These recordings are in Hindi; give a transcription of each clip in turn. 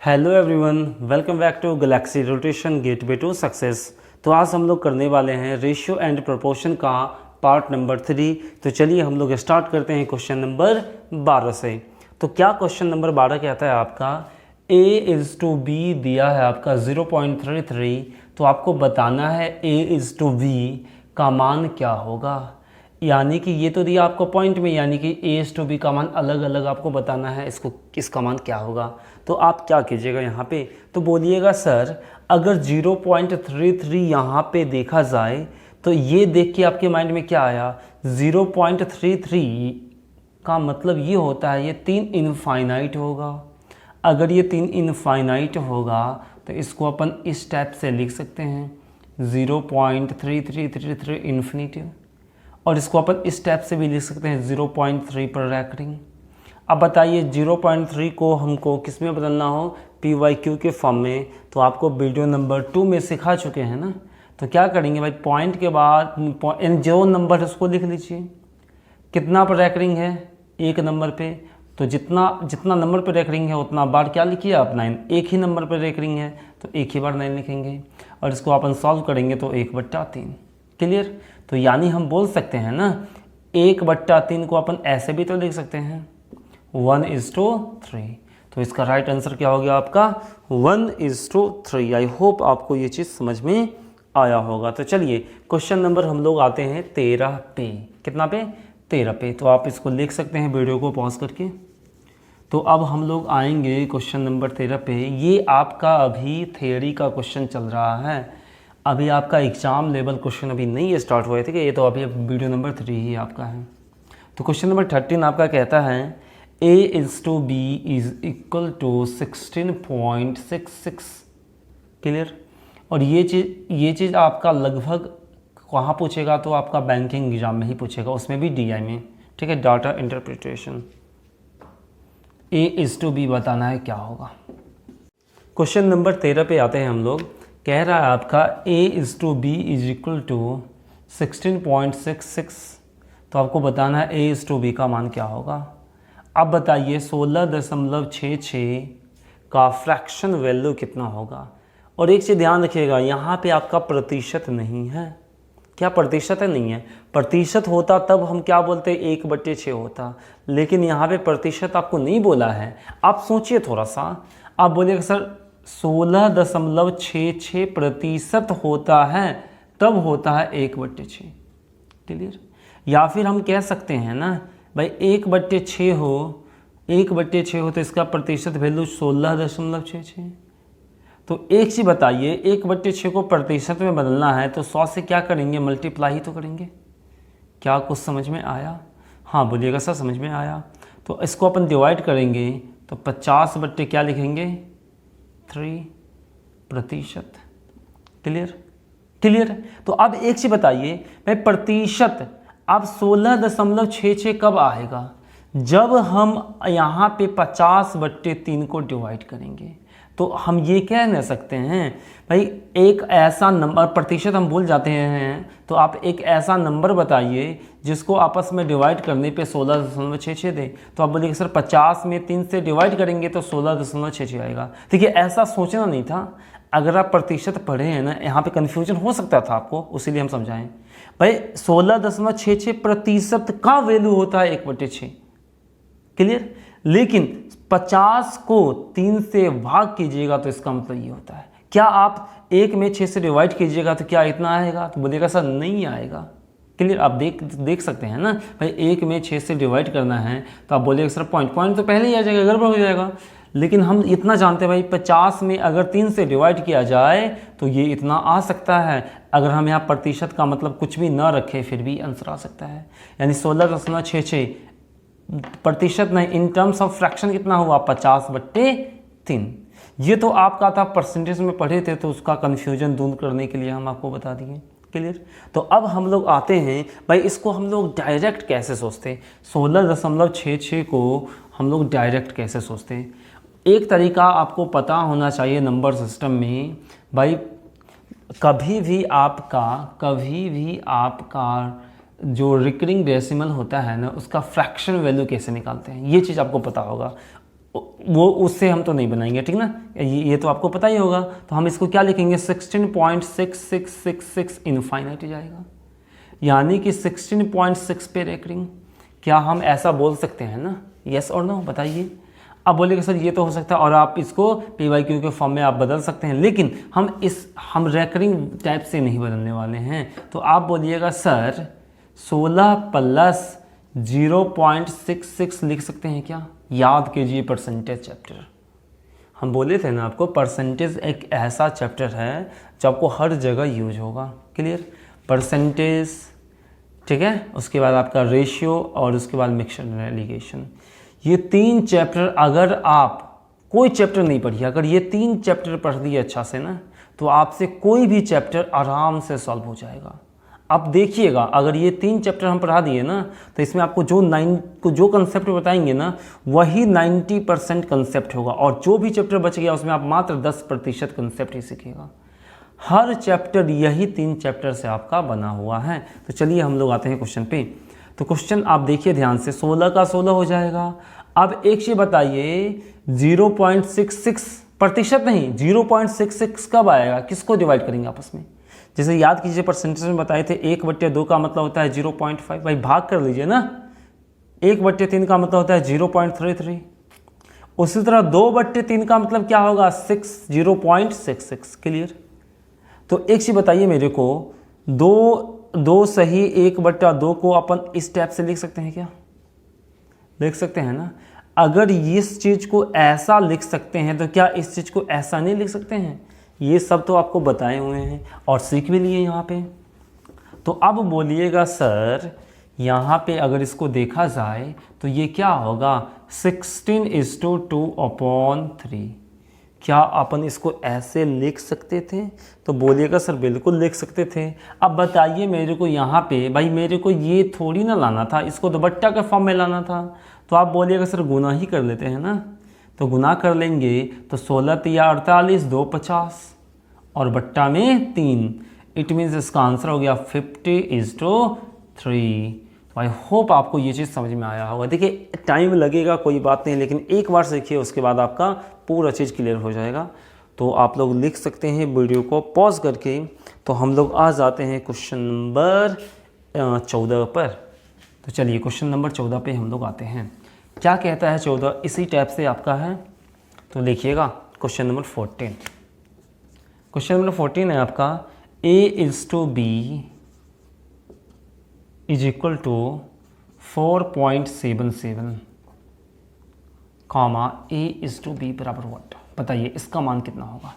Hello everyone, welcome back to galaxy rotation gateway to success. तो आज हम लोग करने वाले हैं रेशियो एंड प्रोपोर्शन का पार्ट नंबर 3। तो चलिए हम लोग स्टार्ट करते हैं क्वेश्चन नंबर 12 से। तो क्या क्वेश्चन नंबर 12 कहता है आपका A:B दिया है आपका 0.33। तो आपको बताना है A:B का मान क्या होगा। यानी कि ये तो दिया आपको पॉइंट में, यानी कि A:B का मान अलग अलग आपको बताना है, इसका मान क्या होगा। तो आप क्या कीजिएगा यहाँ पे, तो बोलिएगा सर अगर 0.33 यहाँ पे देखा जाए तो ये देख के आपके माइंड में क्या आया, 0.33 का मतलब ये होता है ये 3 इनफाइनाइट होगा। अगर ये 3 इनफाइनाइट होगा तो इसको अपन इस टाइप से लिख सकते हैं 0.3333 इन्फिनिटी, और इसको अपन इस टाइप से भी लिख सकते हैं 0.3 पर रैकरिंग। अब बताइए 0.3 को हमको किस में बदलना हो, PYQ के फॉर्म में, तो आपको वीडियो नंबर 2 में सिखा चुके हैं ना। तो क्या करेंगे भाई, पॉइंट के बाद जो नंबर है उसको लिख लीजिए। कितना पर रैकरिंग है, एक नंबर पे, तो जितना नंबर पर रैकरिंग है उतना बार क्या लिखिए आप 9। एक ही नंबर पर रैकरिंग है तो एक ही बार 9 लिखेंगे, और इसको अपन सॉल्व करेंगे तो 1/3। क्लियर। तो यानी हम बोल सकते हैं ना 1/3 को अपन ऐसे भी तो लिख सकते हैं 1:3। तो इसका राइट आंसर क्या हो गया आपका 1:3। आई होप आपको ये चीज़ समझ में आया होगा। तो चलिए क्वेश्चन नंबर हम लोग आते हैं 13 पे। कितना पे, 13 पे। तो आप इसको लिख सकते हैं वीडियो को पॉज करके। तो अब हम लोग आएंगे क्वेश्चन नंबर 13 पे। ये आपका अभी थ्योरी का क्वेश्चन चल रहा है, अभी आपका एग्जाम लेवल क्वेश्चन अभी नहीं स्टार्ट हुए थे कि ये तो अभी वीडियो नंबर 3 ही आपका है। तो क्वेश्चन नंबर 13 आपका कहता है A:B = 16.66। क्लियर। और ये चीज़ आपका लगभग कहाँ पूछेगा, तो आपका बैंकिंग एग्जाम में ही पूछेगा, उसमें भी DI में। ठीक है, डाटा इंटरप्रिटेशन। A:B बताना है क्या होगा। क्वेश्चन नंबर 13 पे आते हैं हम लोग। कह रहा है आपका A:B = 16.66। तो आपको बताना है A:B का मान क्या होगा। अब बताइए 16.66 का फ्रैक्शन वैल्यू कितना होगा। और एक चीज़ ध्यान रखिएगा, यहाँ पे आपका प्रतिशत नहीं है। क्या प्रतिशत है, नहीं है। प्रतिशत होता तब हम क्या बोलते 1/6 होता, लेकिन यहाँ पे प्रतिशत आपको नहीं बोला है। आप सोचिए थोड़ा सा, आप बोलिएगा सर 16.66% होता है तब होता है 1/6। क्लियर। या फिर हम कह सकते हैं ना भाई 1/6 हो, 1/6 हो तो इसका प्रतिशत वैल्यू 16.66। तो एक चीज़ बताइए, 1/6 को प्रतिशत में बदलना है तो 100 से क्या करेंगे, मल्टीप्लाई ही तो करेंगे। क्या कुछ समझ में आया? हाँ बोलिएगा सर समझ में आया। तो इसको अपन डिवाइड करेंगे तो 50 क्या लिखेंगे 3%। क्लियर। क्लियर। तो अब एक चीज़ बताइए भाई, प्रतिशत अब 16.66 कब आएगा, जब हम यहाँ पे 50/3 को डिवाइड करेंगे। तो हम ये कह नहीं सकते हैं भाई एक ऐसा नंबर, प्रतिशत हम भूल जाते हैं, तो आप एक ऐसा नंबर बताइए जिसको आपस में डिवाइड करने पे 16.66 दे। तो आप बोलिए सर 50 में 3 से डिवाइड करेंगे तो 16.66 आएगा। देखिए ऐसा सोचना नहीं था। अगर आप प्रतिशत पढ़े हैं ना, यहाँ पे कन्फ्यूजन हो सकता था आपको, उसीलिए हम समझाएं भाई 16.66% का वैल्यू होता है 1/6। क्लियर। लेकिन 50 को 3 से भाग कीजिएगा तो इसका मतलब ये होता है, क्या आप 1 में 6 से डिवाइड कीजिएगा तो क्या इतना आएगा, तो बोलिएगा सर नहीं आएगा। क्लियर। आप देख सकते हैं ना भाई 1 में 6 से डिवाइड करना है तो आप बोलिएगा सर पॉइंट तो पहले ही आ जाएगा, गड़बड़ हो जाएगा। लेकिन हम इतना जानते हैं भाई 50 में अगर 3 से डिवाइड किया जाए तो ये इतना आ सकता है। अगर हम यहाँ प्रतिशत का मतलब कुछ भी ना रखें फिर भी आंसर आ सकता है, यानी 16.66 प्रतिशत नहीं, इन टर्म्स ऑफ फ्रैक्शन कितना हुआ 50/3। ये तो आपका था परसेंटेज में पढ़े थे, तो उसका कन्फ्यूजन दूर करने के लिए हम आपको बता दिए। क्लियर। तो अब हम लोग आते हैं भाई, इसको हम लोग डायरेक्ट कैसे सोचते हैं, 16.66 को हम लोग डायरेक्ट कैसे सोचते हैं। एक तरीका आपको पता होना चाहिए नंबर सिस्टम में भाई, कभी भी आपका जो रिकरिंग डेसिमल होता है ना, उसका फ्रैक्शन वैल्यू कैसे निकालते हैं, ये चीज़ आपको पता होगा। वो उससे हम तो नहीं बनाएंगे, ठीक ना, ये तो आपको पता ही होगा। तो हम इसको क्या लिखेंगे 16.6666 इनफाइनाइट जाएगा, यानी कि 16.6 पे रेकरिंग। क्या हम ऐसा बोल सकते हैं ना, यस और नो, बताइए। अब बोलेगा सर ये तो हो सकता है, और आप इसको पी वाई क्यू के फॉर्म में आप बदल सकते हैं, लेकिन हम रेकरिंग टाइप से नहीं बदलने वाले हैं। तो आप बोलिएगा सर 16 प्लस 0.66 लिख सकते हैं क्या? याद कीजिए परसेंटेज चैप्टर, हम बोले थे ना आपको, परसेंटेज एक ऐसा चैप्टर है जो आपको हर जगह यूज होगा। क्लियर? परसेंटेज, ठीक है, उसके बाद आपका रेशियो, और उसके बाद मिक्सचर एलिगेशन। ये 3 चैप्टर अगर आप कोई चैप्टर नहीं पढ़िए, अगर ये 3 चैप्टर पढ़ दिए अच्छा से ना, तो आपसे कोई भी चैप्टर आराम से सॉल्व हो जाएगा। आप देखिएगा, अगर ये 3 चैप्टर हम पढ़ा दिए ना, तो इसमें आपको जो कंसेप्ट बताएंगे ना, वही 90% कंसेप्ट होगा, और जो भी चैप्टर बच गया उसमें आप मात्र 10% कंसेप्ट ही सीखिएगा। हर चैप्टर यही 3 चैप्टर से आपका बना हुआ है। तो चलिए हम लोग आते हैं क्वेश्चन पे। तो क्वेश्चन आप देखिए ध्यान से, 16 का 16 हो जाएगा। अब एक चीज बताइए, 0.66% नहीं, 0.66 कब आएगा? किसको डिवाइड करेंगे आपस में? जैसे याद कीजिए परसेंटेज में बताए थे 1/2 का मतलब होता है 0.5, भाई भाग कर लीजिए ना। 1/3 का मतलब होता है 0.33। उसी तरह 2/3 का मतलब क्या होगा? 0.66। क्लियर? तो एक चीज बताइए मेरे को, दो सही 1/2 को अपन इस टाइप से लिख सकते हैं क्या? लिख सकते हैं ना। अगर इस चीज को ऐसा लिख सकते हैं तो क्या इस चीज को ऐसा नहीं लिख सकते हैं? ये सब तो आपको बताए हुए हैं और सीख भी लिए यहाँ पे। तो अब बोलिएगा सर, यहाँ पे अगर इसको देखा जाए तो ये क्या होगा? 16:2/3। क्या अपन इसको ऐसे लिख सकते थे? तो बोलिएगा सर बिल्कुल लिख सकते थे। अब बताइए मेरे को यहाँ पे, भाई मेरे को ये थोड़ी ना लाना था, इसको तो बट्टा के फॉर्म में लाना था। तो आप बोलिएगा सर गुना ही कर लेते हैं ना। तो गुना कर लेंगे तो 16 × 48, 2 50, और बट्टा में 3। इट मीन्स इसका आंसर हो गया 50:3। तो आई होप आपको ये चीज़ समझ में आया होगा। देखिए टाइम लगेगा, कोई बात नहीं, लेकिन एक बार सीखिए उसके बाद आपका पूरा चीज़ क्लियर हो जाएगा। तो आप लोग लिख सकते हैं वीडियो को पॉज करके। तो हम लोग आ जाते हैं क्वेश्चन नंबर 14 पर। तो चलिए क्वेश्चन नंबर 14 पे हम लोग आते हैं। क्या कहता है 14? इसी टाइप से आपका है। तो लिखिएगा क्वेश्चन नंबर 14। क्वेश्चन नंबर 14 है आपका, A/B = 4.77, A/B बराबर व्हाट? बताइए इसका मान कितना होगा?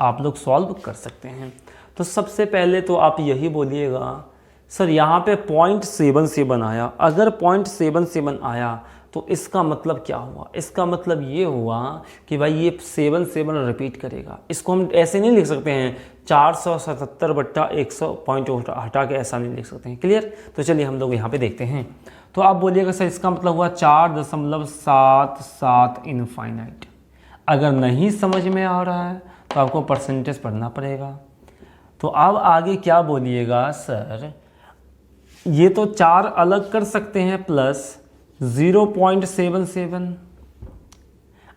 आप लोग सॉल्व कर सकते हैं। तो सबसे पहले तो आप यही बोलिएगा सर यहाँ पे 0.77 आया। अगर 0.77 आया तो इसका मतलब क्या हुआ? इसका मतलब ये हुआ कि भाई ये 7 रिपीट करेगा। इसको हम ऐसे नहीं लिख सकते हैं 477/100 पॉइंट हटा के, ऐसा नहीं लिख सकते हैं। क्लियर? तो चलिए हम लोग यहाँ पे देखते हैं। तो आप बोलिएगा सर इसका मतलब हुआ 4.77 इनफाइनाइट। अगर नहीं समझ में आ रहा है तो आपको परसेंटेज पढ़ना पड़ेगा। तो अब आगे क्या बोलिएगा सर, ये तो 4 अलग कर सकते हैं प्लस 0.77।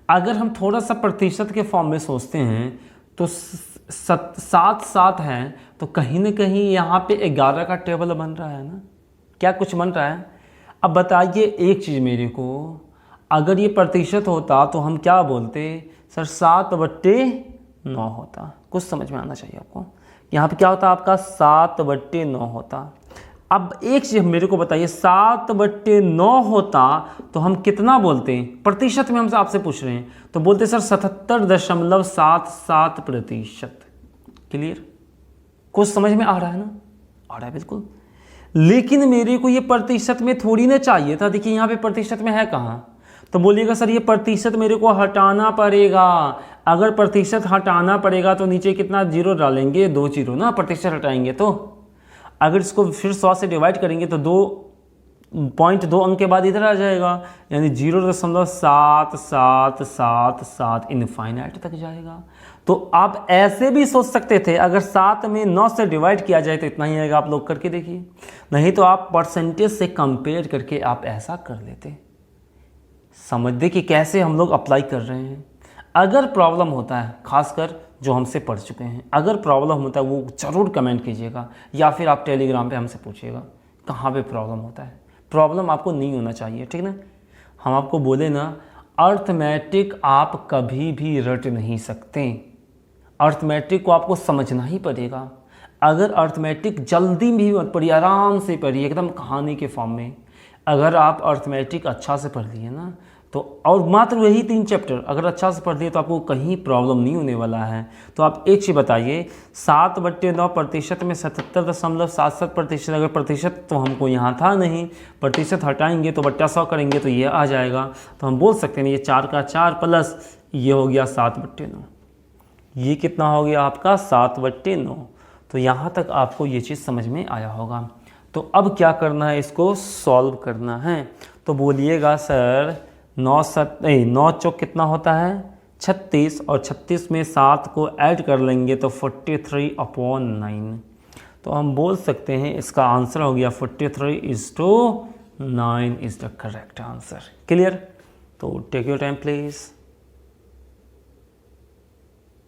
अगर हम थोड़ा सा प्रतिशत के फॉर्म में सोचते हैं तो 7 है, तो कहीं ना कहीं यहाँ पे 11 का टेबल बन रहा है ना, क्या कुछ बन रहा है? अब बताइए एक चीज़ मेरे को, अगर ये प्रतिशत होता तो हम क्या बोलते सर? 7/9 होता। कुछ समझ में आना चाहिए आपको। यहाँ पे क्या होता आपका? 7/9 होता। अब एक चीज मेरे को बताइए, 7/9 होता तो हम कितना बोलते हैं? प्रतिशत में हम आपसे पूछ रहे हैं, तो बोलते सर 77.77%। क्लियर? कुछ समझ में आ रहा है ना? आ रहा है बिल्कुल। लेकिन मेरे को ये प्रतिशत में थोड़ी ना चाहिए था। देखिए यहाँ पे प्रतिशत में है कहाँ? तो बोलिएगा सर ये प्रतिशत मेरे को हटाना पड़ेगा। अगर प्रतिशत हटाना पड़ेगा तो नीचे कितना जीरो डालेंगे? 2 जीरो ना, प्रतिशत हटाएंगे तो। अगर इसको फिर 100 से डिवाइड करेंगे तो 2.2 अंक के बाद इधर आ जाएगा, यानी 0.7777 इनफाइनाइट तक जाएगा। तो आप ऐसे भी सोच सकते थे, अगर 7 में 9 से डिवाइड किया जाए तो इतना ही आएगा। आप लोग करके देखिए, नहीं तो आप परसेंटेज से कंपेयर करके आप ऐसा कर लेते। समझते कि कैसे हम लोग अप्लाई कर रहे हैं। अगर प्रॉब्लम होता है, खासकर जो हमसे पढ़ चुके हैं, अगर प्रॉब्लम होता है वो ज़रूर कमेंट कीजिएगा या फिर आप टेलीग्राम पे हमसे पूछिएगा कहाँ पे प्रॉब्लम होता है। प्रॉब्लम आपको नहीं होना चाहिए, ठीक ना। हम आपको बोले ना, अर्थमेटिक आप कभी भी रट नहीं सकते, अर्थमेटिक को आपको समझना ही पड़ेगा। अगर अर्थमेटिक जल्दी भी मत पढ़िए, आराम से पढ़िए, एकदम कहानी के फॉर्म में। अगर आप अर्थमेटिक अच्छा से पढ़ लिए ना तो, और मात्र वही 3 चैप्टर अगर अच्छा से पढ़ लिए तो आपको कहीं प्रॉब्लम नहीं होने वाला है। तो आप एक चीज़ बताइए, 7/9% में 77.77%, अगर प्रतिशत तो हमको यहाँ था नहीं, प्रतिशत हटाएंगे तो बट्टा 100 करेंगे तो ये आ जाएगा। तो हम बोल सकते हैं ये 4 का 4 प्लस ये हो गया 7/9, ये कितना हो गया आपका 7/9। तो यहाँ तक आपको ये चीज़ समझ में आया होगा। तो अब क्या करना है, इसको सॉल्व करना है। तो बोलिएगा सर 9 चौक कितना होता है 36, और 36 में 7 को ऐड कर लेंगे तो 43/9। तो हम बोल सकते हैं इसका आंसर हो गया 43:9 is the correct answer. Clear. तो टेक योर टाइम प्लीज़।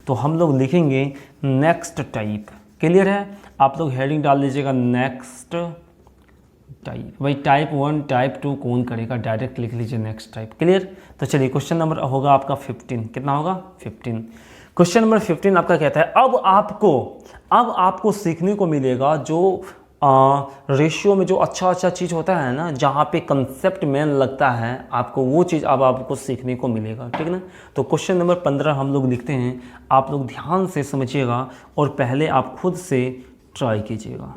तो हम लोग लिखेंगे नेक्स्ट टाइप। क्लियर है। आप लोग हेडिंग डाल दीजिएगा नेक्स्ट टाइप। भाई टाइप 1 टाइप 2 कौन करेगा, डायरेक्ट लिख लीजिए नेक्स्ट टाइप। क्लियर। तो चलिए क्वेश्चन नंबर होगा आपका 15। कितना होगा 15। क्वेश्चन नंबर 15 आपका कहता है अब आपको सीखने को मिलेगा जो रेशियो में जो अच्छा चीज़ होता है ना, जहाँ पे कंसेप्ट मेन लगता है आपको, वो चीज़ अब आपको सीखने को मिलेगा, ठीक ना। तो क्वेश्चन नंबर 15 हम लोग लिखते हैं, आप लोग ध्यान से समझिएगा और पहले आप खुद से ट्राई कीजिएगा।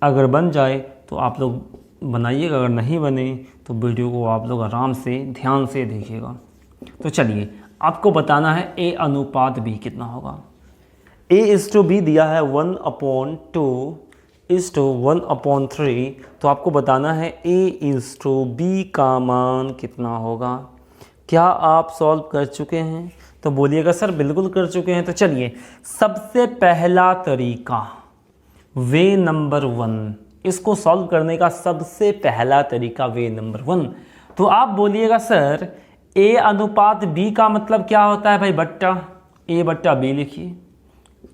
अगर बन जाए तो आप लोग बनाइएगा, अगर नहीं बने तो वीडियो को आप लोग आराम से ध्यान से देखिएगा। तो चलिए आपको बताना है A/B कितना होगा। A/B दिया है 1/2:1/3। तो आपको बताना है A/B का मान कितना होगा। क्या आप सॉल्व कर चुके हैं? तो बोलिएगा सर बिल्कुल कर चुके हैं। तो चलिए सबसे पहला तरीका वे नंबर 1, इसको सॉल्व करने का सबसे पहला तरीका वे नंबर 1। तो आप बोलिएगा सर A/B का मतलब क्या होता है भाई, बट्टा A/B लिखिए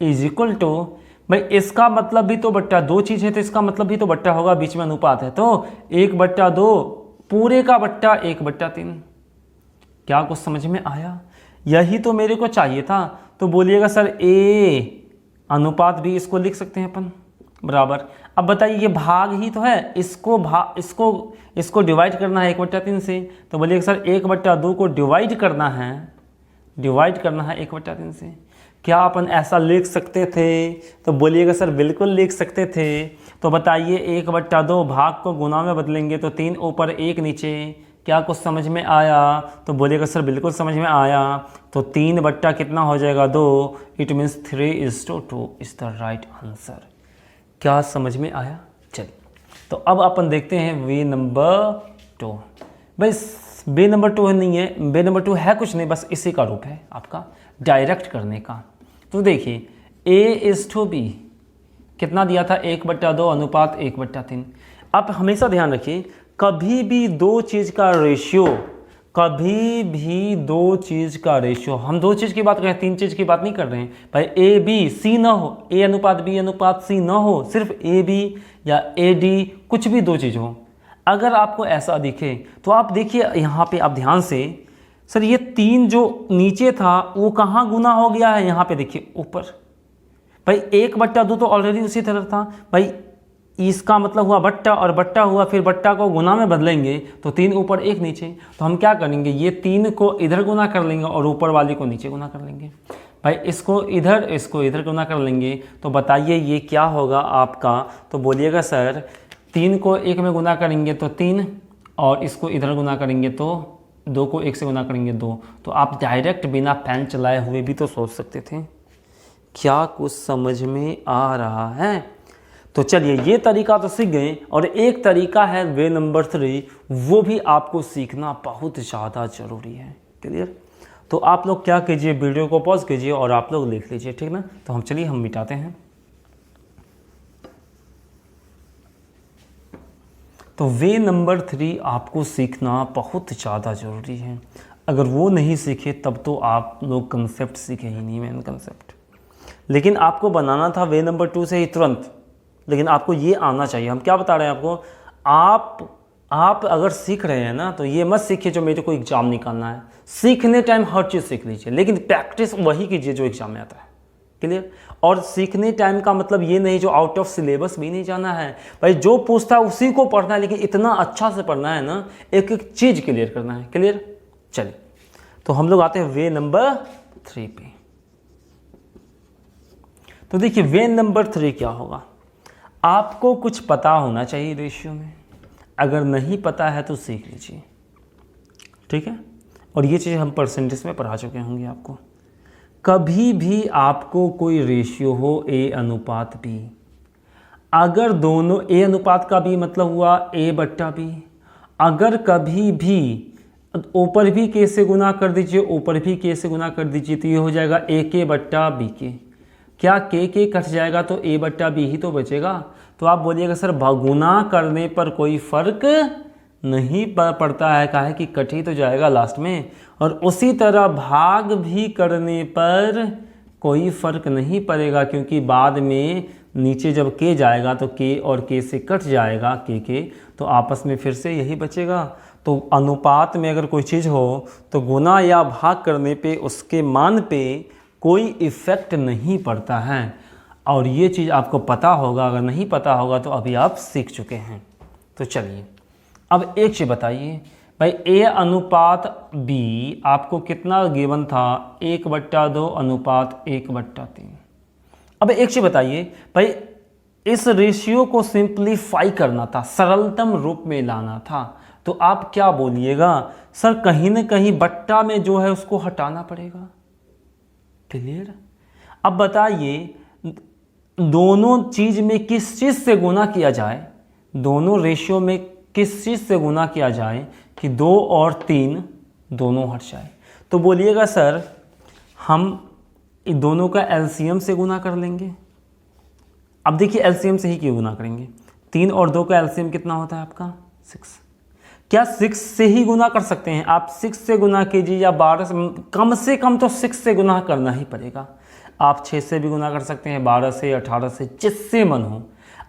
इज इक्वल टू, भाई इसका मतलब भी तो बट्टा, 2 चीज़ है तो इसका मतलब भी तो बट्टा होगा, बीच में अनुपात है तो 1/2 पूरे का बट्टा 1/3। क्या कुछ समझ में आया? यही तो मेरे को चाहिए था। तो बोलिएगा सर A/B इसको लिख सकते हैं अपन बराबर। अब बताइए ये भाग ही तो है, इसको डिवाइड करना है 1/3 से। तो बोलिएगा सर 1/2 को डिवाइड करना है 1/3 से। क्या अपन ऐसा लिख सकते थे? तो बोलिएगा सर बिल्कुल लिख सकते थे। तो बताइए 1/2 भाग को गुना में बदलेंगे तो 3 ऊपर 1 नीचे। क्या कुछ समझ में आया? तो बोलिएगा सर बिल्कुल समझ में आया। तो 3 बट्टा कितना हो जाएगा 2, it means 3:2 is the right answer. क्या समझ में आया? चलिए तो अब अपन देखते हैं वे नंबर 2। भाई वे नंबर 2 नहीं है, वे नंबर 2 है कुछ नहीं, बस इसी का रूप है आपका डायरेक्ट करने का। तो देखिए A/B कितना दिया था 1/2:1/3। आप हमेशा ध्यान रखिए कभी भी दो चीज़ का रेशियो, हम 2 चीज़ की बात कर रहे हैं, 3 चीज़ की बात नहीं कर रहे हैं भाई। A/B/C ना हो, A/B/C ना हो, सिर्फ AB या AD कुछ भी 2 चीज़ हो। अगर आपको ऐसा दिखे तो आप देखिए यहाँ पे आप ध्यान से, सर ये 3 जो नीचे था वो कहाँ गुना हो गया है, यहाँ पे देखिए ऊपर। भाई 1/2 तो ऑलरेडी उसी तरह था भाई, इसका मतलब हुआ बट्टा और बट्टा हुआ, फिर बट्टा को गुना में बदलेंगे तो 3 ऊपर 1 नीचे। तो हम क्या करेंगे, ये 3 को इधर गुना कर लेंगे और ऊपर वाले को नीचे गुना कर लेंगे। भाई इसको इधर गुना कर लेंगे। तो बताइए ये क्या होगा आपका? तो बोलिएगा सर 3 को 1 में गुना करेंगे तो 3, और इसको इधर गुना करेंगे तो 2 को 1 से गुना करेंगे 2। तो आप डायरेक्ट बिना पेन चलाए हुए भी तो सोच सकते थे। क्या कुछ समझ में आ रहा है? तो चलिए ये तरीका तो सीख गए, और एक तरीका है वे नंबर 3, वो भी आपको सीखना बहुत ज़्यादा ज़रूरी है। क्लियर? तो आप लोग क्या कीजिए, वीडियो को पॉज कीजिए और आप लोग लिख लीजिए, ठीक ना। तो हम मिटाते हैं। तो वे नंबर 3 आपको सीखना बहुत ज़्यादा ज़रूरी है। अगर वो नहीं सीखे तब तो आप लोग कंसेप्ट सीखे ही नहीं, मेन कंसेप्ट। लेकिन आपको बनाना था वे नंबर 2 से ही तुरंत, लेकिन आपको ये आना चाहिए। हम क्या बता रहे हैं आपको, आप अगर सीख रहे हैं ना तो ये मत सीखिए जो मेरे को एग्ज़ाम निकालना है। सीखने टाइम हर चीज़ सीख लीजिए, लेकिन प्रैक्टिस वही कीजिए जो एग्ज़ाम में आता है। क्लियर? और सीखने टाइम का मतलब ये नहीं जो आउट ऑफ सिलेबस भी नहीं जाना है भाई, जो पूछता है उसी को पढ़ना है, लेकिन इतना अच्छा से पढ़ना है ना, एक एक चीज़ क्लियर करना है। क्लियर? चलिए, तो हम लोग आते हैं वे नंबर 3 पे। तो देखिए वे नंबर 3 क्या होगा, आपको कुछ पता होना चाहिए रेशियो में। अगर नहीं पता है तो सीख लीजिए, ठीक है। और ये चीज़ हम परसेंटेज में पढ़ा चुके होंगे आपको। कभी भी आपको कोई रेशियो हो A अनुपात B, अगर दोनों A अनुपात का B मतलब हुआ A/B, अगर कभी भी ऊपर भी K से गुना कर दीजिए, ऊपर भी K से गुना कर दीजिए, तो ये हो जाएगा AK/BK। क्या K कट जाएगा तो A/B ही तो बचेगा। तो आप बोलिएगा सर गुना करने पर कोई फर्क नहीं पड़ता है, काहे कि कट ही तो जाएगा लास्ट में। और उसी तरह भाग भी करने पर कोई फर्क नहीं पड़ेगा, क्योंकि बाद में नीचे जब K जाएगा तो K और K से कट जाएगा K, तो आपस में फिर से यही बचेगा। तो अनुपात में अगर कोई चीज़ हो तो गुना या भाग करने पे उसके मान पे कोई इफ़ेक्ट नहीं पड़ता है। और ये चीज़ आपको पता होगा, अगर नहीं पता होगा तो अभी आप सीख चुके हैं। तो चलिए अब एक चीज़ बताइए भाई, A अनुपात B आपको कितना गिवन था, 1/2 अनुपात 1/3। अब एक चीज़ बताइए भाई, इस रेशियो को सिंप्लीफाई करना था, सरलतम रूप में लाना था, तो आप क्या बोलिएगा, सर कहीं ना कहीं बट्टा में जो है उसको हटाना पड़ेगा। क्लियर? अब बताइए दोनों चीज़ में किस चीज़ से गुना किया जाए, दोनों रेशियो में किस चीज़ से गुना किया जाए कि 2 और 3 दोनों हट जाए। तो बोलिएगा सर हम इन दोनों का एलसीएम से गुना कर लेंगे। अब देखिए एलसीएम से ही क्यों गुना करेंगे, 3 और 2 का एलसीएम कितना होता है आपका 6। क्या 6 से ही गुना कर सकते हैं आप? 6 से गुना कीजिए या 12 से कम तो 6 से गुना करना ही पड़ेगा। आप 6 से भी गुना कर सकते हैं, 12 से, 18 से, जिससे मन हो।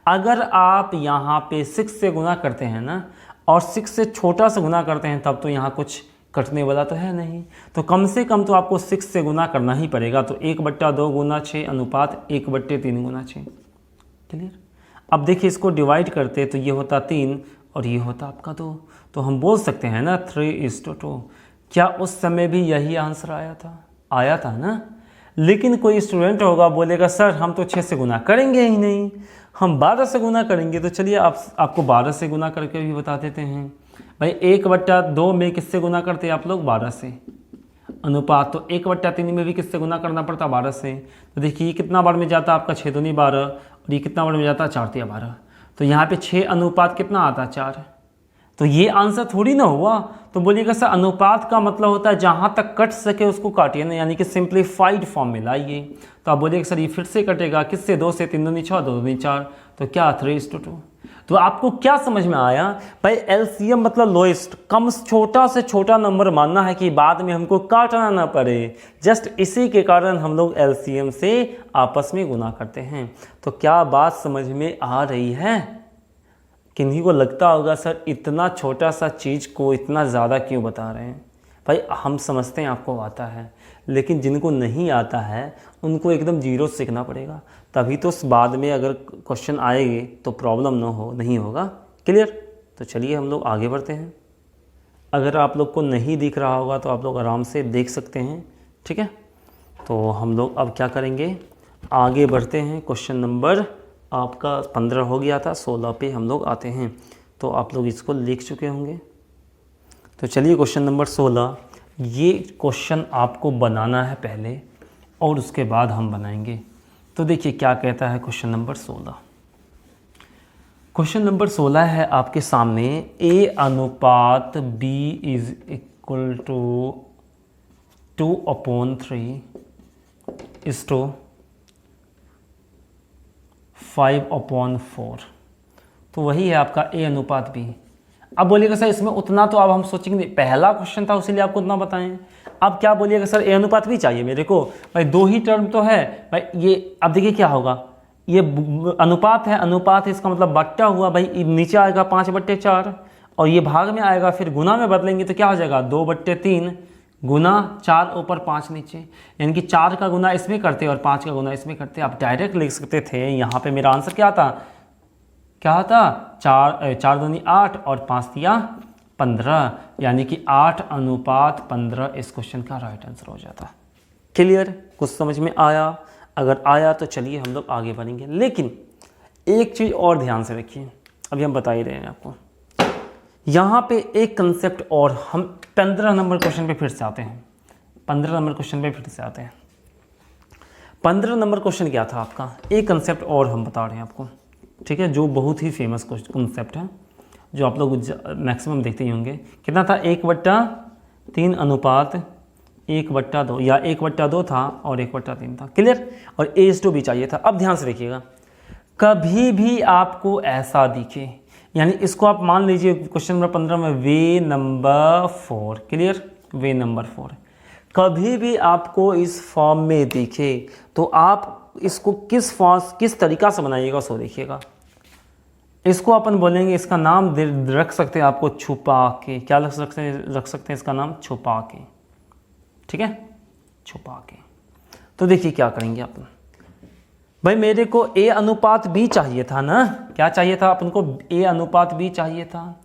अगर आप यहाँ पे 6 से गुना करते हैं ना और 6 से छोटा सा गुना करते हैं, तब तो यहाँ कुछ कटने वाला तो है नहीं। तो कम से कम तो आपको 6 से गुना करना ही पड़ेगा। तो 1/2 गुना 6 अनुपात 1/3 गुना 6। क्लियर? अब देखिए इसको डिवाइड करते तो ये होता 3 और ये होता आपका 2। तो हम बोल सकते हैं ना 3:2। क्या उस समय भी यही आंसर आया था ना? लेकिन कोई स्टूडेंट होगा बोलेगा सर हम तो 6 से गुना करेंगे ही नहीं, हम 12 से गुना करेंगे। तो चलिए आपको 12 से गुना करके भी बता देते हैं। भाई 1/2 में किससे गुना करते हैं आप लोग? 12 से। अनुपात तो 1/3 में भी किससे गुना करना पड़ता? 12 से। तो देखिए ये कितना बार में जाता है आपका 6 दूनी 12, और ये कितना बार में जाता है 4 तिया 12। तो यहाँ पे 6 अनुपात कितना आता है? 4। तो ये आंसर थोड़ी ना हुआ। तो बोलिएगा सर अनुपात का मतलब होता है जहाँ तक कट सके उसको काटिए ना, यानी कि सिंप्लीफाइड फॉर्म में लाइए। तो आप बोलिएगा सर ये फिर से कटेगा किससे? 2 से, 3 दूनी 6, 2 दूनी 4। तो क्या 3:2। तो आपको क्या समझ में आया भाई? एलसीएम मतलब लोएस्ट, कम छोटा से छोटा नंबर मानना है कि बाद में हमको काटना ना पड़े। जस्ट इसी के कारण हम लोग एलसीएम से आपस में गुना करते हैं। तो क्या बात समझ में आ रही है? किन्हीं को लगता होगा सर इतना छोटा सा चीज़ को इतना ज़्यादा क्यों बता रहे हैं। भाई हम समझते हैं आपको आता है, लेकिन जिनको नहीं आता है उनको एकदम जीरो सीखना पड़ेगा, तभी तो बाद में अगर क्वेश्चन आएंगे तो प्रॉब्लम नहीं होगा। क्लियर? तो चलिए हम लोग आगे बढ़ते हैं। अगर आप लोग को नहीं दिख रहा होगा तो आप लोग आराम से देख सकते हैं, ठीक है। तो हम लोग अब क्या करेंगे, आगे बढ़ते हैं। क्वेश्चन नंबर आपका 15 हो गया था, 16 पे हम लोग आते हैं। तो आप लोग इसको लिख चुके होंगे। तो चलिए क्वेश्चन नंबर 16, ये क्वेश्चन आपको बनाना है पहले और उसके बाद हम बनाएंगे। तो देखिए क्या कहता है क्वेश्चन नंबर 16। क्वेश्चन नंबर 16 है आपके सामने, A अनुपात B is equal to 2/3 is to 5/4। तो वही है आपका A अनुपात B। अब बोलिएगा सर इसमें उतना तो अब हम सोचेंगे, पहला क्वेश्चन था उसीलिए आपको उतना बताएं। अब क्या बोलिएगा सर A अनुपात B चाहिए मेरे को, भाई दो ही टर्म तो है भाई ये। अब देखिए क्या होगा, ये अनुपात है, अनुपात है इसका मतलब बट्टा हुआ भाई, नीचे आएगा 5/4 और ये भाग में आएगा, फिर गुना में बदलेंगे तो क्या हो जाएगा 2/3 गुना 4 ऊपर 5 नीचे, यानी कि 4 का गुना इसमें करते और 5 का गुना इसमें करते। आप डायरेक्ट लिख सकते थे, यहाँ पे मेरा आंसर क्या था, 4 दूनी 8 और 5 दिया 15, यानी कि 8:15 इस क्वेश्चन का राइट आंसर हो जाता। क्लियर, कुछ समझ में आया? अगर आया तो चलिए हम लोग आगे बढ़ेंगे। लेकिन एक चीज़ और ध्यान से रखिए, अभी हम बता ही रहे हैं आपको, यहाँ पे एक कंसेप्ट और, हम 15 नंबर क्वेश्चन पे फिर से आते हैं। 15 नंबर क्वेश्चन पे फिर से आते हैं। 15 नंबर क्वेश्चन क्या था आपका, एक कंसेप्ट और हम बता रहे हैं आपको, ठीक है, जो बहुत ही फेमस कंसेप्ट है, जो आप लोग मैक्सिमम देखते ही होंगे। कितना था, 1/3 अनुपात 1/2, या 1/2 था और 1/3 था। क्लियर, और A/B चाहिए था। अब ध्यान से देखिएगा, कभी भी आपको ऐसा दिखे, यानी इसको आप मान लीजिए क्वेश्चन नंबर 15 में वे नंबर 4, क्लियर, वे नंबर 4, कभी भी आपको इस फॉर्म में दिखे तो आप इसको किस तरीका से बनाइएगा सो देखिएगा। इसको अपन बोलेंगे, इसका नाम रख सकते हैं आपको छुपा के, क्या रख सकते हैं इसका नाम छुपा के, ठीक है, छुपा के। तो देखिए क्या करेंगे अपन, भाई मेरे को A अनुपात B चाहिए था ना, क्या चाहिए था अपन को, A अनुपात B चाहिए था।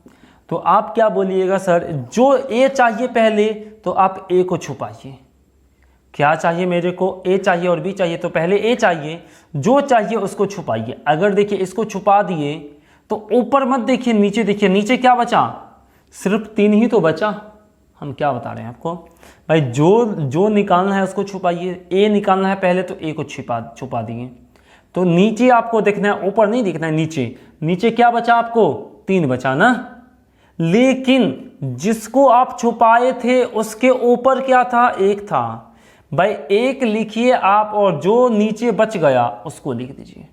तो आप क्या बोलिएगा सर, जो A चाहिए पहले तो आप A को छुपाइए। क्या चाहिए मेरे को, A चाहिए और B चाहिए, तो पहले A चाहिए, जो चाहिए उसको छुपाइए। अगर देखिए इसको छुपा दिए तो ऊपर मत देखिए, नीचे देखिए, नीचे क्या बचा, सिर्फ 3 ही तो बचा। हम क्या बता रहे हैं आपको, भाई जो निकालना है उसको छुपाइए। A निकालना है पहले तो A को छुपा दिए, तो नीचे आपको देखना है, ऊपर नहीं देखना है, नीचे। नीचे क्या बचा आपको, 3 बचा ना। लेकिन जिसको आप छुपाए थे उसके ऊपर क्या था, 1 था। भाई 1 लिखिए आप, और जो नीचे बच गया उसको लिख दीजिए।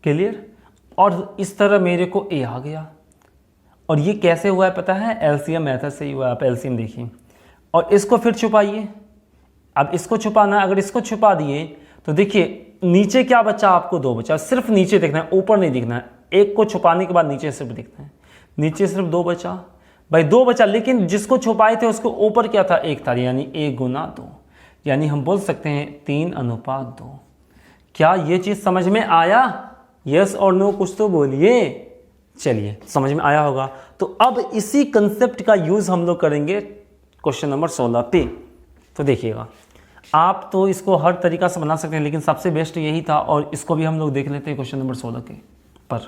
क्लियर, और इस तरह मेरे को A आ गया। और ये कैसे हुआ है पता है, एलसीएम मेथड से ही हुआ है। आप एलसीएम देखिए और इसको फिर छुपाइए। अब इसको छुपाना, अगर इसको छुपा दिए तो देखिए नीचे क्या बचा आपको, 2 बचा। सिर्फ नीचे देखना है, ऊपर नहीं दिखना है। 1 को छुपाने के बाद नीचे सिर्फ दिखना है, नीचे सिर्फ 2 बचा। भाई 2 बचा, लेकिन जिसको छुपाए थे उसके ऊपर क्या था, 1 था, यानी 1 गुना 2, यानी हम बोल सकते हैं 3:2। क्या ये चीज़ समझ में आया? यस और नो कुछ तो बोलिए। चलिए समझ में आया होगा। तो अब इसी कंसेप्ट का यूज़ हम लोग करेंगे क्वेश्चन नंबर 16 पे। तो देखिएगा, आप तो इसको हर तरीका से बना सकते हैं, लेकिन सबसे बेस्ट यही था, और इसको भी हम लोग देख लेते हैं क्वेश्चन नंबर 16 के पर।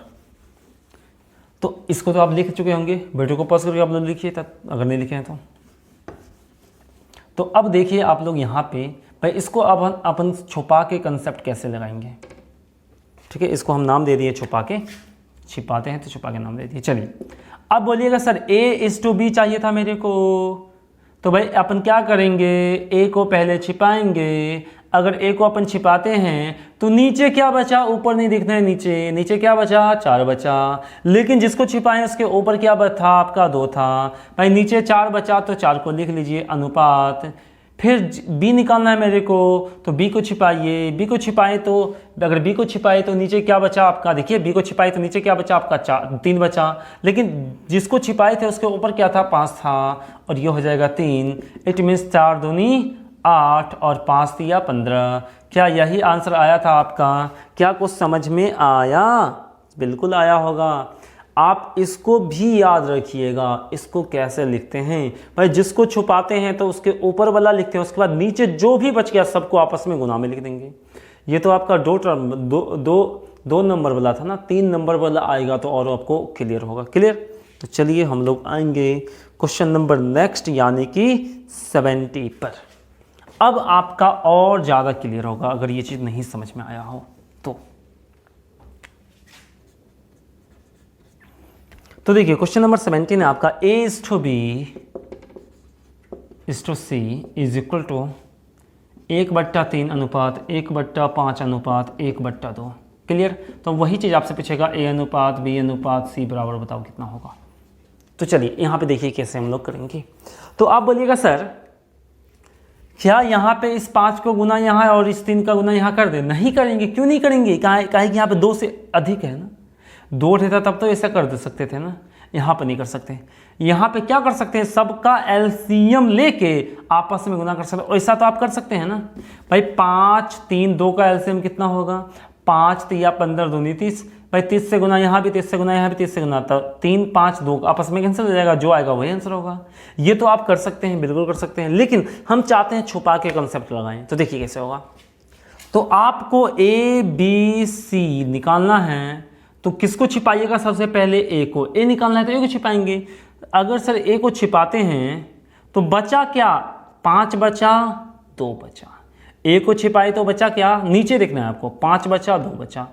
तो इसको तो आप लिख चुके होंगे, वीडियो को पॉज करके आप लोग लिखिए अगर नहीं लिखे हैं तो अब देखिए आप लोग यहाँ पे, भाई इसको अब अपन छुपा के कंसेप्ट कैसे लगाएंगे। ठीक है, इसको हम नाम दे दिए छुपा के, छिपाते हैं तो छुपा के नाम दे दिए। चलिए अब बोलिएगा सर A/B चाहिए था मेरे को, तो भाई अपन क्या करेंगे, A को पहले छिपाएंगे। अगर A को अपन छिपाते हैं तो नीचे क्या बचा, ऊपर नहीं दिखना है, नीचे क्या बचा, 4 बचा। लेकिन जिसको छिपाएं उसके ऊपर क्या था आपका, 2 था। भाई नीचे 4 बचा तो 4 को लिख लीजिए अनुपात। फिर B निकालना है मेरे को, तो B को छिपाइए। B को छिपाए तो, अगर B को छिपाए तो नीचे क्या बचा आपका, देखिए B को छिपाए तो नीचे क्या बचा आपका, 3 बचा। लेकिन जिसको छिपाए थे उसके ऊपर क्या था, 5 था, और ये हो जाएगा 3। इट मीन्स 4 दूनी 8 और 5 दिया 15। क्या यही आंसर आया था आपका? क्या कुछ समझ में आया? बिल्कुल आया होगा। आप इसको भी याद रखिएगा, इसको कैसे लिखते हैं भाई, जिसको छुपाते हैं तो उसके ऊपर वाला लिखते हैं, उसके बाद नीचे जो भी बच गया सबको आपस में गुना में लिख देंगे। ये तो आपका दो नंबर वाला था ना, 3 नंबर वाला आएगा तो और आपको क्लियर होगा। क्लियर, तो चलिए हम लोग आएंगे क्वेश्चन नंबर नेक्स्ट, यानी कि 70 पर। अब आपका और ज़्यादा क्लियर होगा अगर ये चीज़ नहीं समझ में आया हो तो देखिए क्वेश्चन नंबर 17 है आपका, A/B/C इज इक्वल टू 1/3 अनुपात 1/5 अनुपात 1/2। क्लियर। तो वही चीज़ आपसे पूछेगा A अनुपात B अनुपात C बराबर बताओ कितना होगा। तो चलिए यहाँ पे देखिए कैसे हम लोग करेंगे। तो आप बोलिएगा सर क्या यहाँ पे इस 5 को गुना यहाँ और इस 3 का गुना यहाँ कर दे? नहीं करेंगे। क्यों नहीं करेंगे? काहे कि यहाँ पे 2 से अधिक है ना, 2 रहता तब तो ऐसा कर दे सकते थे ना, यहाँ पे नहीं कर सकते। यहाँ पे क्या कर सकते हैं, सबका एलसीएम लेके आपस में गुना कर सकते हैं। ऐसा तो आप कर सकते हैं ना भाई, 5 3 2 का एलसीएम कितना होगा, 5 3 15 दूनी 30 भाई, 30 से गुना यहाँ भी, 30 से गुना यहाँ भी, 30 से गुना, तो 3 5 2 आपस में कैंसिल हो जाएगा, जो आएगा वही आंसर होगा। ये तो आप कर सकते हैं, बिल्कुल कर सकते हैं, लेकिन हम चाहते हैं छुपा के कंसेप्ट लगाएं। तो देखिए कैसे होगा। तो आपको A B C निकालना है, तो किसको छिपाइएगा सबसे पहले, A को। A निकालना है तो A को छिपाएंगे। अगर सर A को छिपाते हैं तो बचा क्या, 5 बचा 2 बचा। A को छिपाए तो बचा क्या, नीचे देखना है आपको, 5 बचा 2 बचा।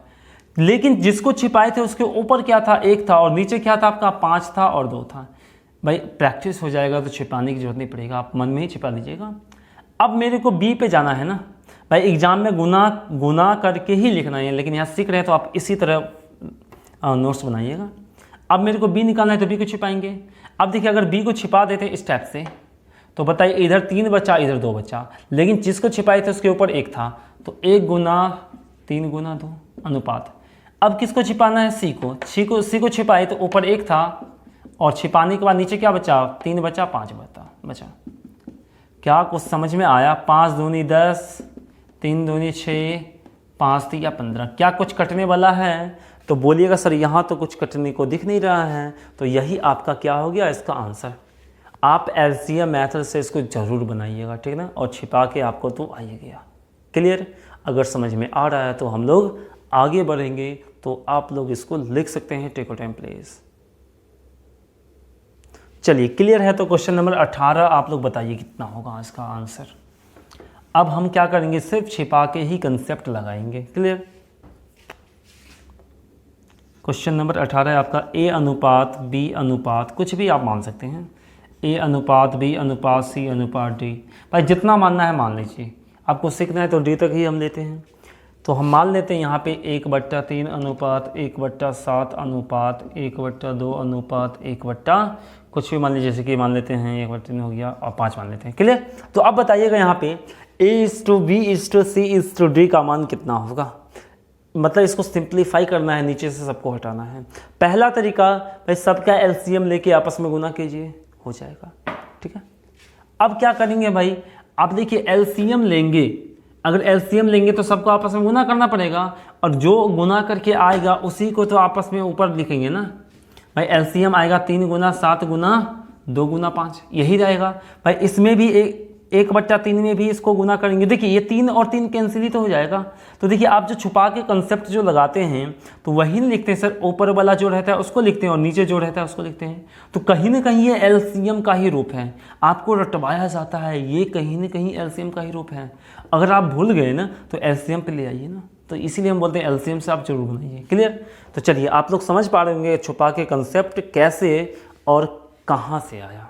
लेकिन जिसको छिपाए थे उसके ऊपर क्या था, 1 था, और नीचे क्या था आपका, 5 था और 2 था। भाई प्रैक्टिस हो जाएगा तो छिपाने की जरूरत नहीं पड़ेगा, आप मन में ही छिपा लीजिएगा। अब मेरे को B पे जाना है ना भाई, एग्जाम में गुना करके ही लिखना है, लेकिन यहाँ सीख रहे हैं तो आप इसी तरह नोट्स बनाइएगा। अब मेरे को B निकालना है तो B को छिपाएंगे। अब देखिए अगर B को छिपा देते इस टाइप से, तो बताइए इधर 3 बचा इधर 2 बचा, लेकिन जिसको छिपाए थे उसके ऊपर 1 था, तो 1 गुना 3 गुना 2 अनुपात। अब किसको छिपाना है, C को छिपाए तो ऊपर 1 था, और छिपाने के बाद नीचे क्या बचा, 3 बचा 5 बचा। क्या कुछ समझ में आया? 5 दूनी 10, 3 दूनी 6, 5 3 15। क्या कुछ कटने वाला है? तो बोलिएगा सर यहाँ तो कुछ कटने को दिख नहीं रहा है। तो यही आपका क्या हो गया, इसका आंसर। आप एलसीएम मेथड से इसको जरूर बनाइएगा, ठीक ना, और छिपा के आपको तो आ ही गया। क्लियर? अगर समझ में आ रहा है तो हम लोग आगे बढ़ेंगे। तो आप लोग इसको लिख सकते हैं, टेक टाइम प्लीज। चलिए क्लियर है। तो क्वेश्चन नंबर 18 आप लोग बताइए कितना होगा इसका आंसर। अब हम क्या करेंगे, सिर्फ छिपा के ही कंसेप्ट लगाएंगे। क्लियर? क्वेश्चन नंबर 18 है आपका A अनुपात B अनुपात, कुछ भी आप मान सकते हैं, A अनुपात B अनुपात C अनुपात D। भाई जितना मानना है मान लीजिए, आपको सीखना है तो D तक ही हम लेते हैं। तो हम मान लेते हैं यहाँ पे 1/3 अनुपात 1/7 अनुपात 1/2 अनुपात 1/ कुछ भी मान लीजिए, जैसे कि मान लेते हैं 1/3 हो गया, और 5 मान लेते हैं। क्लियर? तो अब बताइएगा यहाँ पे A/B/C/D का मान कितना होगा। मतलब इसको सिंप्लीफाई करना है, नीचे से सबको हटाना है। पहला तरीका भाई, सबका एलसीएम लेके आपस में गुना कीजिए, हो जाएगा। ठीक है? अब क्या करेंगे भाई, आप देखिए एलसीएम लेंगे, अगर एलसीएम लेंगे तो सबको आपस में गुना करना पड़ेगा, और जो गुना करके आएगा उसी को तो आपस में ऊपर लिखेंगे ना भाई। एलसीएम आएगा 3 गुना 7 गुना 2 गुना 5, यही रहेगा भाई। इसमें भी 1/3 में भी इसको गुना करेंगे। देखिए ये 3 और 3 कैंसिल ही तो हो जाएगा। तो देखिए आप जो छुपा के कंसेप्ट जो लगाते हैं तो वही नहीं लिखते हैं सर, ऊपर वाला जो रहता है उसको लिखते हैं और नीचे जो रहता है उसको लिखते हैं। तो कहीं ना कहीं ये एलसीएम का ही रूप है, आपको रटवाया जाता है, ये कहीं ना कहीं एलसीएम का ही रूप है। अगर आप भूल गए ना तो एलसीएम पे ले आइए ना, तो इसीलिए हम बोलते हैं एलसीएम से आप जरूर बनाइए। क्लियर? तो चलिए आप लोग समझ पा रहे होंगे छुपा के कंसेप्ट कैसे और कहाँ से आया।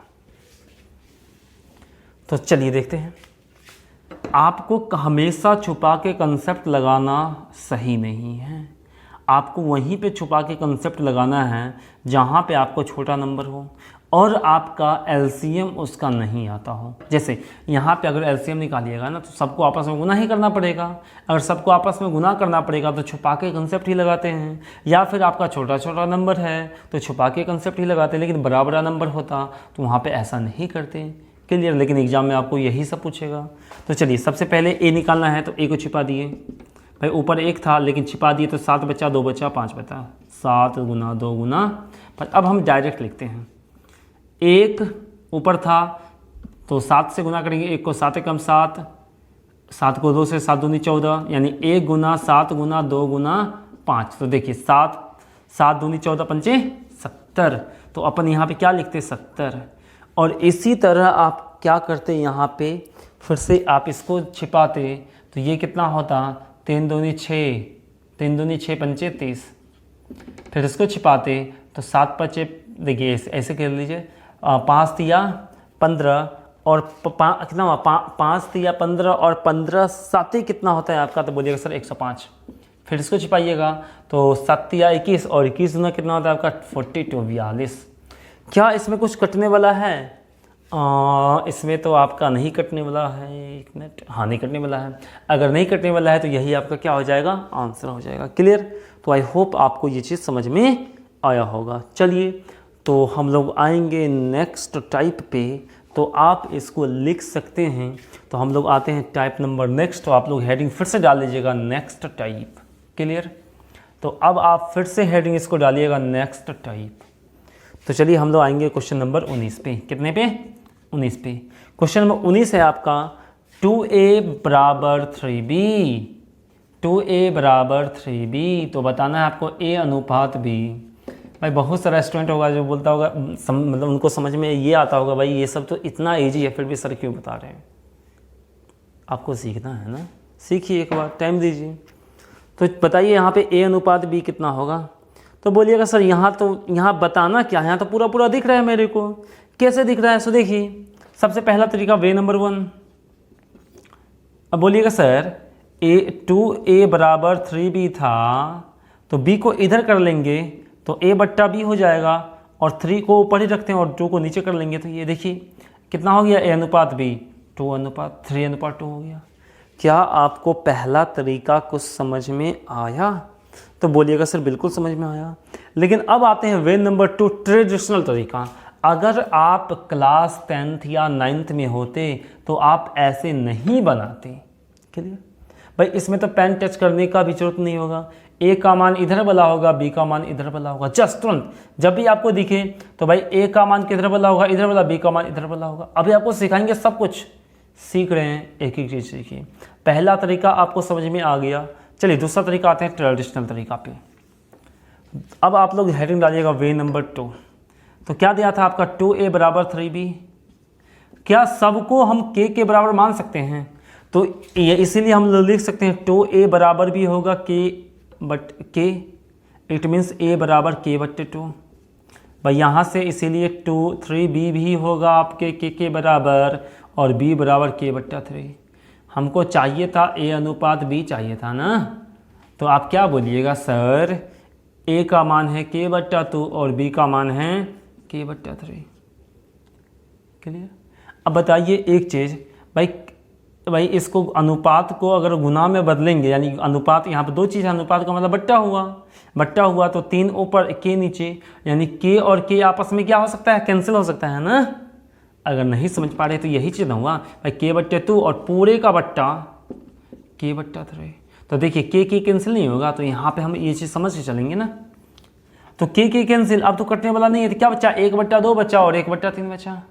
तो चलिए देखते हैं। आपको हमेशा छुपा के कंसेप्ट लगाना सही नहीं है, आपको वहीं पे छुपा के कंसेप्ट लगाना है जहाँ पे आपको छोटा नंबर हो और आपका एलसीएम उसका नहीं आता हो। जैसे यहाँ पे अगर एलसीएम निकालिएगा ना तो सबको आपस में गुना ही करना पड़ेगा। अगर सबको आपस में गुना करना पड़ेगा तो छुपा के कंसेप्ट ही लगाते हैं, या फिर आपका छोटा छोटा नंबर है तो छुपा के कंसेप्ट ही लगाते हैं। लेकिन बड़ा बड़ा नंबर होता तो वहाँ पे ऐसा नहीं करते। क्लियर? लेकिन एग्जाम में आपको यही सब पूछेगा। तो चलिए सबसे पहले ए निकालना है, तो ए को छिपा दिए भाई। ऊपर 1 था लेकिन छिपा दिए तो 7 बचा 2 बचा 5 बचा, 7 गुना 2 गुना। पर अब हम डायरेक्ट लिखते हैं, 1 ऊपर था तो 7 से गुना करेंगे, 1 को 7 कम 7, 7 को 2 से 7 दूनी 14, यानी 1 गुना 7 गुना 2 गुना 5। तो देखिए 7 दूनी 14 पंचे 70। तो अपन यहाँ पे क्या लिखते, 70। और इसी तरह आप क्या करते यहाँ पे, फिर से आप इसको छिपाते तो ये कितना होता, 3 दूनी 6, 3 दूनी 6 पंचे 30। फिर इसको छिपाते तो 7 पंचे, देखिए ऐसे कर लीजिए, 5 तिया 15 और कितना हुआ, 5 तिया 15 और 15 साथ ही कितना होता है आपका, तो बोलिएगा सर 105। फिर इसको छिपाइएगा तो 7 या 21 और 21 दूना कितना होता है आपका 42 42। क्या इसमें कुछ कटने वाला है? इसमें तो आपका नहीं कटने वाला है, 1 मिनट, हाँ नहीं कटने वाला है। अगर नहीं कटने वाला है तो यही आपका क्या हो जाएगा, आंसर हो जाएगा। क्लियर? तो आई होप आपको ये चीज़ समझ में आया होगा। चलिए तो हम लोग आएंगे नेक्स्ट टाइप पे, तो आप इसको लिख सकते हैं। तो हम लोग आते हैं टाइप नंबर नेक्स्ट, तो आप लोग हेडिंग फिर से डाल लीजिएगा नेक्स्ट टाइप। क्लियर? तो अब आप फिर से हेडिंग इसको डालिएगा नेक्स्ट टाइप। तो चलिए हम लोग आएंगे क्वेश्चन नंबर 19 पे। कितने पे? 19 पे। क्वेश्चन नंबर 19 है आपका 2a बराबर 3b। 2a बराबर 3b, तो बताना है आपको a अनुपात b। भाई बहुत सारा स्टूडेंट होगा जो बोलता होगा, मतलब उनको समझ में ये आता होगा, भाई ये सब तो इतना ईजी है, फिर भी सर क्यों बता रहे हैं? आपको सीखना है ना, सीखिए, एक बार टाइम दीजिए। तो बताइए यहाँ पे a अनुपात b कितना होगा? तो बोलिएगा सर यहाँ बताना क्या है, यहाँ तो पूरा पूरा दिख रहा है मेरे को। कैसे दिख रहा है? सो देखिए, सबसे पहला तरीका वे नंबर 1। अब बोलिएगा सर 2a बराबर 3b था, तो b को इधर कर लेंगे तो a बट्टा b हो जाएगा, और 3 को ऊपर ही रखते हैं और 2 को नीचे कर लेंगे, तो ये देखिए कितना हो गया, a अनुपात b 2 अनुपात 3 अनुपात 2 हो गया। क्या आपको पहला तरीका कुछ समझ में आया? तो बोलिएगा सर बिल्कुल समझ में आया। लेकिन अब आते हैं वे नंबर 2, ट्रेडिशनल तरीका। अगर आप क्लास 10th या 9th में होते तो आप ऐसे नहीं बनाते। क्लियर? भाई इसमें तो पेन टच करने का भी जरूरत नहीं होगा, ए का मान इधर वाला होगा, बी का मान इधर वाला होगा। जस्ट तुरंत जब भी आपको दिखे तो भाई ए का मान किधर वाला होगा, इधर वाला, बी का मान इधर वाला होगा। अभी आपको सिखाएंगे, सब कुछ सीख रहे हैं, एक एक चीज़ सीखिए। पहला तरीका आपको समझ में आ गया। चलिए दूसरा तरीका आते हैं ट्रेडिशनल तरीका पे। अब आप लोग हेडिंग डालिएगा वे नंबर 2। तो क्या दिया था आपका 2a बराबर 3b। क्या सबको हम k के बराबर मान सकते हैं? तो ये इसीलिए हम लोग लिख सकते हैं 2a बराबर भी होगा k but k, it means a बराबर k बट्टे 2। भाई यहाँ से इसीलिए 3b भी होगा आपके k के बराबर, और b बराबर k बट्टा 3। हमको चाहिए था a अनुपात b चाहिए था ना। तो आप क्या बोलिएगा सर, a का मान है k बट्टा 2 और b का मान है k बट्टा 3। क्लियर? अब बताइए एक चीज़, भाई इसको अनुपात को अगर गुना में बदलेंगे, यानी अनुपात, यहाँ पे दो चीज़, अनुपात का मतलब बट्टा हुआ तो 3 ऊपर k नीचे, यानी k और k आपस में क्या हो सकता है, कैंसिल हो सकता है ना। अगर नहीं समझ पा रहे तो यही चीज़ हुआ भाई, k बट्टे 2 और पूरे का बट्टा k बट्टा 3। तो देखिए k कैंसिल नहीं होगा, तो यहाँ पे हम ये चीज़ समझ के चलेंगे ना। तो k कैंसिल, अब तो कटने वाला नहीं है, तो क्या बचा, 1 बट्टा 2 बचा और 1 बट्टा 3 बचा।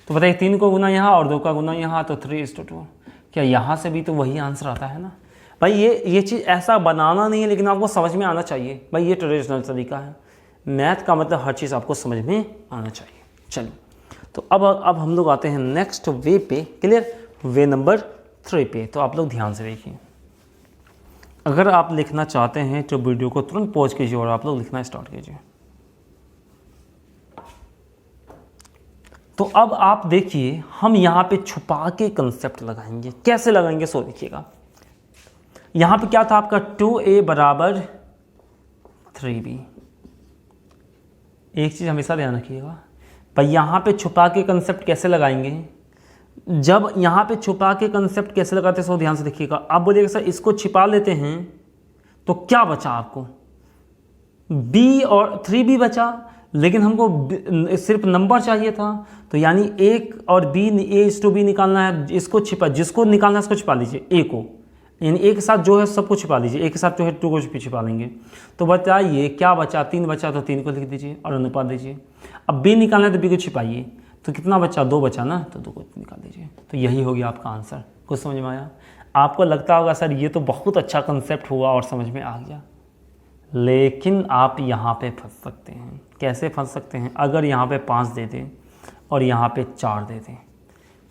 तो बताइए 3 को गुना यहाँ और 2 का गुना यहाँ, तो 3:2। क्या यहाँ से भी तो वही आंसर आता है ना। भाई ये चीज़ ऐसा बनाना नहीं है, लेकिन आपको समझ में आना चाहिए। भाई ये ट्रेडिशनल तरीका है, मैथ का मतलब हर चीज़ आपको समझ में आना चाहिए। चलिए तो अब हम लोग आते हैं नेक्स्ट वे पे। क्लियर? वे नंबर 3 पे। तो आप लोग ध्यान से देखिए, अगर आप लिखना चाहते हैं तो वीडियो को तुरंत पॉज कीजिए और आप लोग लिखना स्टार्ट कीजिए। तो अब आप देखिए, हम यहाँ पे छुपा के कंसेप्ट लगाएंगे। कैसे लगाएंगे सो देखिएगा। यहाँ पे क्या था आपका 2a बराबर 3b। एक चीज़ हमेशा ध्यान रखिएगा भाई, यहाँ पे छुपा के कंसेप्ट कैसे लगाएंगे। जब यहाँ पे छुपा के कंसेप्ट कैसे लगाते हैं सो ध्यान से देखिएगा। आप बोलिएगा सर इसको छिपा लेते हैं तो क्या बचा आपको, b और 3b बचा, लेकिन हमको सिर्फ नंबर चाहिए था, तो यानी a और b, a/b निकालना है। इसको जिसको निकालना है उसको छिपा लीजिए, a को, यानी a के साथ जो है सबको छिपा लीजिए, a के साथ जो है 2 को छिपा लेंगे। तो बताइए क्या बचा, 3 बचा, तो 3 को लिख दीजिए और अनुपात दीजिए। अब b निकालना है तो b को छिपाइए, तो कितना बचा, 2 बचा ना, तो 2 को निकाल दीजिए। तो यही हो गया आपका आंसर। कुछ समझ में आया? आपको लगता होगा सर ये तो बहुत अच्छा कंसेप्ट हुआ और समझ में आ गया, लेकिन आप यहाँ पे फंस सकते हैं। कैसे फंस सकते हैं? अगर यहाँ पे 5 दे दें और यहाँ पे 4 दे दें,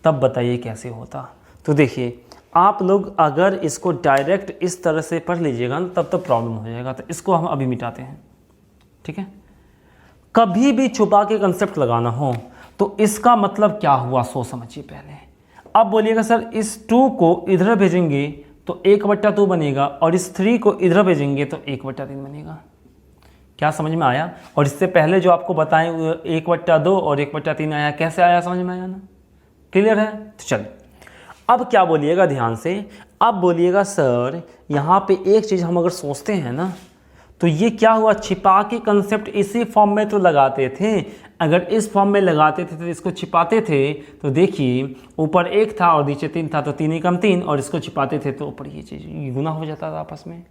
तब बताइए कैसे होता। तो देखिए, आप लोग अगर इसको डायरेक्ट इस तरह से पढ़ लीजिएगा ना, तब तो प्रॉब्लम हो जाएगा। तो इसको हम अभी मिटाते हैं, ठीक है। कभी भी छुपा के कंसेप्ट लगाना हो तो इसका मतलब क्या हुआ सो समझिए पहले। अब बोलिएगा सर इस 2 को इधर भेजेंगे तो 1/2 बनेगा, और इस 3 को इधर भेजेंगे तो 1/3 बनेगा। क्या समझ में आया? और इससे पहले जो आपको बताएं 1/2 और 1/3 आया, कैसे आया समझ में आया ना? क्लियर है? तो चल अब क्या बोलिएगा ध्यान से, अब बोलिएगा सर यहाँ पे एक चीज़ हम अगर सोचते हैं ना, तो ये क्या हुआ, छिपा के कंसेप्ट इसी फॉर्म में तो लगाते थे। अगर इस फॉर्म में लगाते थे तो इसको छिपाते थे, तो देखिए ऊपर 1 था और नीचे 3 था, तो 3 एकम 3, और इसको छिपाते थे तो ऊपर ये चीज़ गुना हो जाता था आपस में।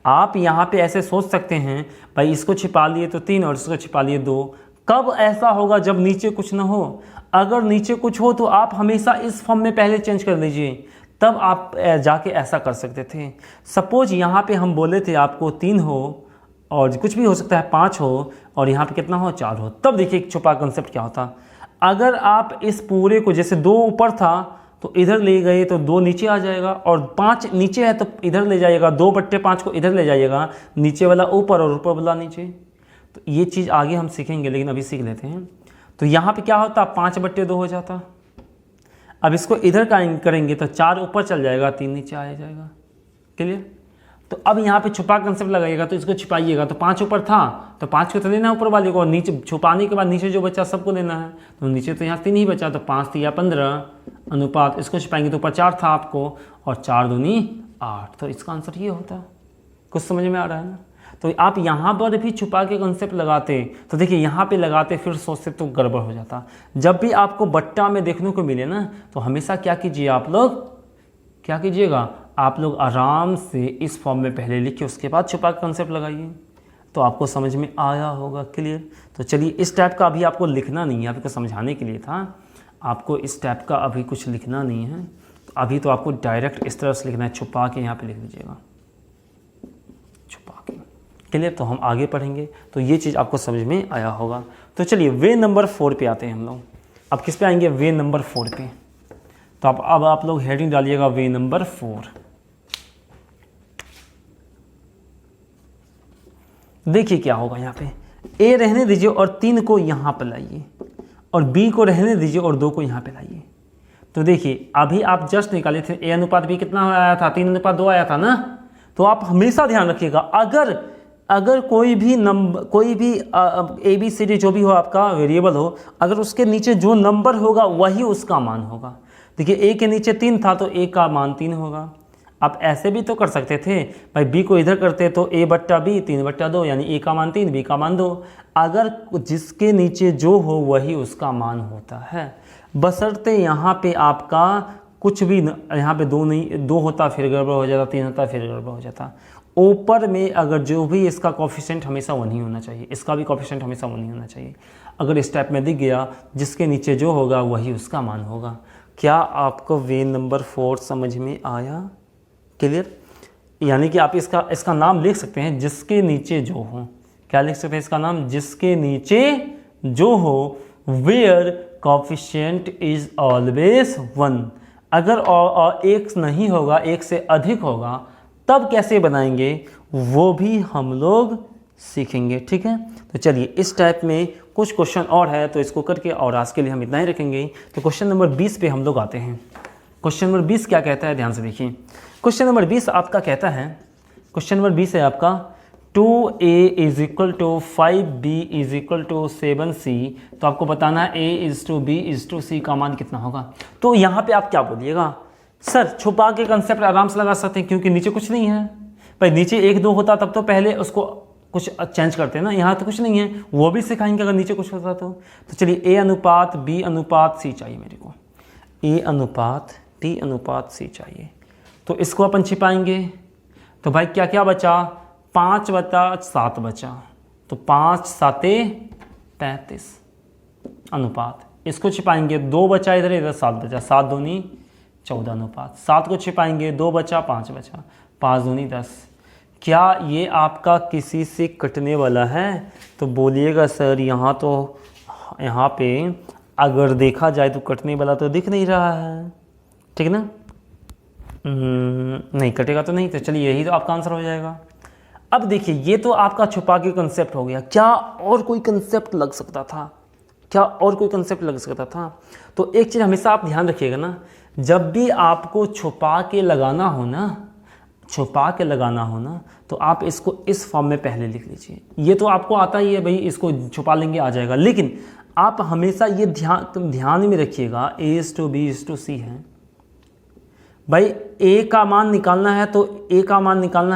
आप यहाँ पे ऐसे सोच सकते हैं भाई इसको छिपा लिए तो 3 और इसको छिपा लिए 2। कब ऐसा होगा? जब नीचे कुछ ना हो। अगर नीचे कुछ हो तो आप हमेशा इस फॉर्म में पहले चेंज कर लीजिए, तब आप जाके ऐसा कर सकते थे। सपोज यहाँ पे हम बोले थे आपको 3 हो, और कुछ भी हो सकता है 5 हो, और यहाँ पे कितना हो 4 हो, तब देखिए छुपा कंसेप्ट क्या होता। अगर आप इस पूरे को जैसे 2 ऊपर था तो इधर ले गए तो 2 नीचे आ जाएगा, और 5 नीचे है तो इधर ले जाइएगा, 2/5 को इधर ले जाइएगा, नीचे वाला ऊपर और ऊपर वाला नीचे। तो ये चीज़ आगे हम सीखेंगे, लेकिन अभी सीख लेते हैं। तो यहाँ पे क्या होता, 5/2 हो जाता। अब इसको इधर का करेंगे तो 4 ऊपर चल जाएगा, 3 नीचे आ जाएगा। क्लियर? तो अब यहाँ पे छुपा कंसेप्ट लगाइएगा, तो इसको छिपाइएगा, तो 5 ऊपर था तो 5 को तो लेना है ऊपर वाले को, और नीचे छुपाने के बाद नीचे जो बचा सबको लेना है। तो नीचे तो यहाँ 3 ही बचा, तो 5 या 15 अनुपात, इसको छिपाएंगे तो ऊपर 4 था आपको, और 4 दूनी 8। तो इसका आंसर ये होता। कुछ समझ में आ रहा है ना? तो आप यहाँ पर भी छुपा के कंसेप्ट लगाते, तो देखिए यहाँ पे लगाते फिर सोचते तो गड़बड़ हो जाता। जब भी आपको बट्टा में देखने को मिले ना, तो हमेशा क्या कीजिए आप लोग, क्या कीजिएगा आप लोग, आराम से इस फॉर्म में पहले लिखिए, उसके बाद छुपा के कंसेप्ट लगाइए, तो आपको समझ में आया होगा। क्लियर? तो चलिए इस टाइप का अभी आपको लिखना नहीं है, आपको समझाने के लिए था, आपको इस टाइप का अभी कुछ लिखना नहीं है। तो अभी तो आपको डायरेक्ट इस तरह से लिखना है, छुपा के यहाँ पे लिख लीजिएगा, छुपा के। क्लियर? तो हम आगे पढ़ेंगे, तो ये चीज़ आपको समझ में आया होगा। तो चलिए वे नंबर 4 पे आते हैं हम लोग। अब किस पे आएंगे? वे नंबर 4 पे। तो अब आप लोग हेडिंग डालिएगा वे नंबर 4। देखिए क्या होगा यहाँ पे, ए रहने दीजिए और 3 को यहाँ पर लाइए, और बी को रहने दीजिए और 2 को यहाँ पे लाइए। तो देखिए अभी आप जस्ट निकाले थे ए अनुपात बी कितना आया था, 3:2 आया था ना। तो आप हमेशा ध्यान रखिएगा, अगर कोई भी नंबर, कोई भी ABCD जो भी हो आपका वेरिएबल हो, अगर उसके नीचे जो नंबर होगा वही उसका मान होगा। देखिए ए के नीचे 3 था तो ए का मान 3 होगा। आप ऐसे भी तो कर सकते थे भाई, बी को इधर करते तो A/B 3/2, यानी ए का मान 3 बी का मान 2। अगर जिसके नीचे जो हो वही उसका मान होता है, बशर्ते यहाँ पे आपका कुछ भी यहाँ पे 2 नहीं, 2 होता फिर गड़बड़ हो जाता, 3 होता फिर गड़बड़ हो जाता। ऊपर में अगर जो भी इसका कोफिशिएंट हमेशा 1 ही होना चाहिए, इसका भी कोफिशिएंट हमेशा 1 ही होना चाहिए। अगर इस टाइप में दिख गया जिसके नीचे जो होगा वही उसका मान होगा। क्या आपको वे नंबर 4 समझ में आया? क्लियर? यानी कि आप इसका नाम लिख सकते हैं जिसके नीचे जो हो। क्या लिख सकते हैं इसका नाम? जिसके नीचे जो हो, वेयर कोफिशिएंट इज ऑलवेज 1। अगर एक नहीं होगा, एक से अधिक होगा, तब कैसे बनाएंगे वो भी हम लोग सीखेंगे। ठीक है? तो चलिए इस टाइप में कुछ क्वेश्चन और है, तो इसको करके और आज के लिए हम इतना ही रखेंगे। तो क्वेश्चन नंबर 20 पे हम लोग आते हैं। क्वेश्चन नंबर 20 क्या कहता है, ध्यान से देखिए। क्वेश्चन नंबर 20 आपका कहता है, क्वेश्चन नंबर 20 है आपका 2a = 5b = 7c। तो आपको बताना है a:b:c का मान कितना होगा। तो यहाँ पे आप क्या बोलिएगा, सर छुपा के कंसेप्ट आराम से लगा सकते हैं क्योंकि नीचे कुछ नहीं है। भाई नीचे 1-2 होता तब तो पहले उसको कुछ चेंज करते हैं ना, यहाँ तो कुछ नहीं है, वो भी सिखाएंगे अगर नीचे कुछ होता तो चलिए A:B:C चाहिए मेरे को, A:B:C चाहिए। तो इसको अपन छिपाएंगे, तो भाई क्या क्या बचा, 5/7 बचा, तो 5×7 = 35 अनुपात। इसको छिपाएंगे, 2 बचा इधर, इधर 7 बचा, 7×2 = 14 अनुपात। 7 को छिपाएंगे, 2 बचा, 5 बचा, 5×2 = 10। क्या ये आपका किसी से कटने वाला है? तो बोलिएगा सर यहाँ पे अगर देखा जाए तो कटने वाला तो दिख नहीं रहा है, ठीक ना? नहीं कटेगा तो नहीं, तो चलिए यही तो आपका आंसर हो जाएगा। अब देखिए ये तो आपका छुपा के कंसेप्ट हो गया। क्या और कोई कंसेप्ट लग सकता था? क्या और कोई कंसेप्ट लग सकता था? तो एक चीज़ हमेशा आप ध्यान रखिएगा ना, जब भी आपको छुपा के लगाना हो ना, तो आप इसको इस फॉर्म में पहले लिख लीजिए। ये तो आपको आता ही है भाई, इसको छुपा लेंगे आ जाएगा, लेकिन आप हमेशा ये ध्यान में रखिएगा A/B C है भाई। A का मान निकालना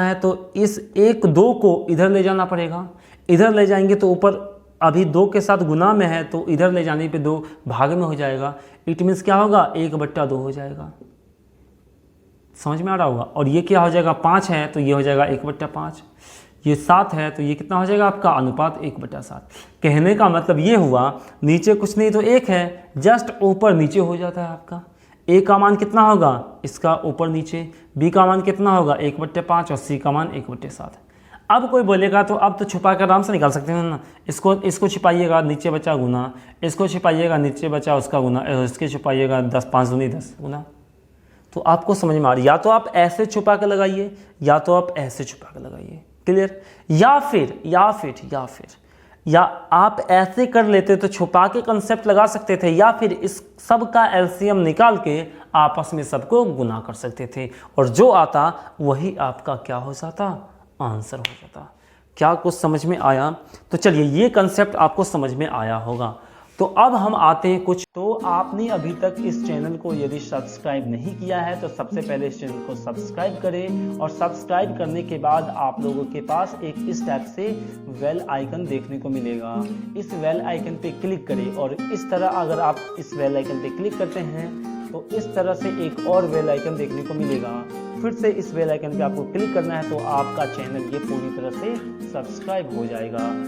है तो इस 1 2 को इधर ले जाना पड़ेगा। इधर ले जाएंगे तो ऊपर अभी 2 के साथ गुना में है, तो इधर ले जाने पे 2 भाग में हो जाएगा। इट मीन्स क्या होगा, 1/2 हो जाएगा। समझ में आ रहा होगा। और ये क्या हो जाएगा, 5 है तो ये हो जाएगा 1/5। ये 7 है तो ये कितना हो जाएगा आपका, अनुपात 1/7। कहने का मतलब ये हुआ, नीचे कुछ नहीं तो 1 है, जस्ट ऊपर नीचे हो जाता है आपका। A का मान कितना होगा, इसका ऊपर नीचे। B का मान कितना होगा, 1/5, और C का मान 1/7। अब कोई बोलेगा तो अब तो छुपा कर आराम से निकाल सकते हैं ना। इसको छिपाइएगा, नीचे बचा गुना, इसको छिपाइएगा, नीचे बचा उसका गुना, इसके छिपाइएगा 10 5 दूनी 10 गुना। तो आपको समझ में आ रही है, या तो आप ऐसे छुपा कर लगाइए या तो आप ऐसे छुपा कर लगाइए। क्लियर। या आप ऐसे कर लेते तो छुपा के कंसेप्ट लगा सकते थे, या फिर इस सब का एलसीएम निकाल के आपस में सबको गुना कर सकते थे, और जो आता वही आपका क्या हो जाता, आंसर हो जाता। क्या कुछ समझ में आया? तो चलिए, ये कंसेप्ट आपको समझ में आया होगा। तो अब हम आते हैं कुछ। तो आपने अभी तक इस चैनल को यदि सब्सक्राइब नहीं किया है तो सबसे पहले इस चैनल को सब्सक्राइब करें, और सब्सक्राइब करने के बाद आप लोगों के पास एक इस टाइप से बेल आइकन देखने को मिलेगा। इस बेल आइकन पे क्लिक करें, और इस तरह अगर आप इस बेल आइकन पे क्लिक करते हैं तो इस तरह से एक और बेल आइकन देखने को मिलेगा। फिर से इस बेल आइकन पे आपको क्लिक करना है तो आपका चैनल ये पूरी तरह से सब्सक्राइब हो जाएगा।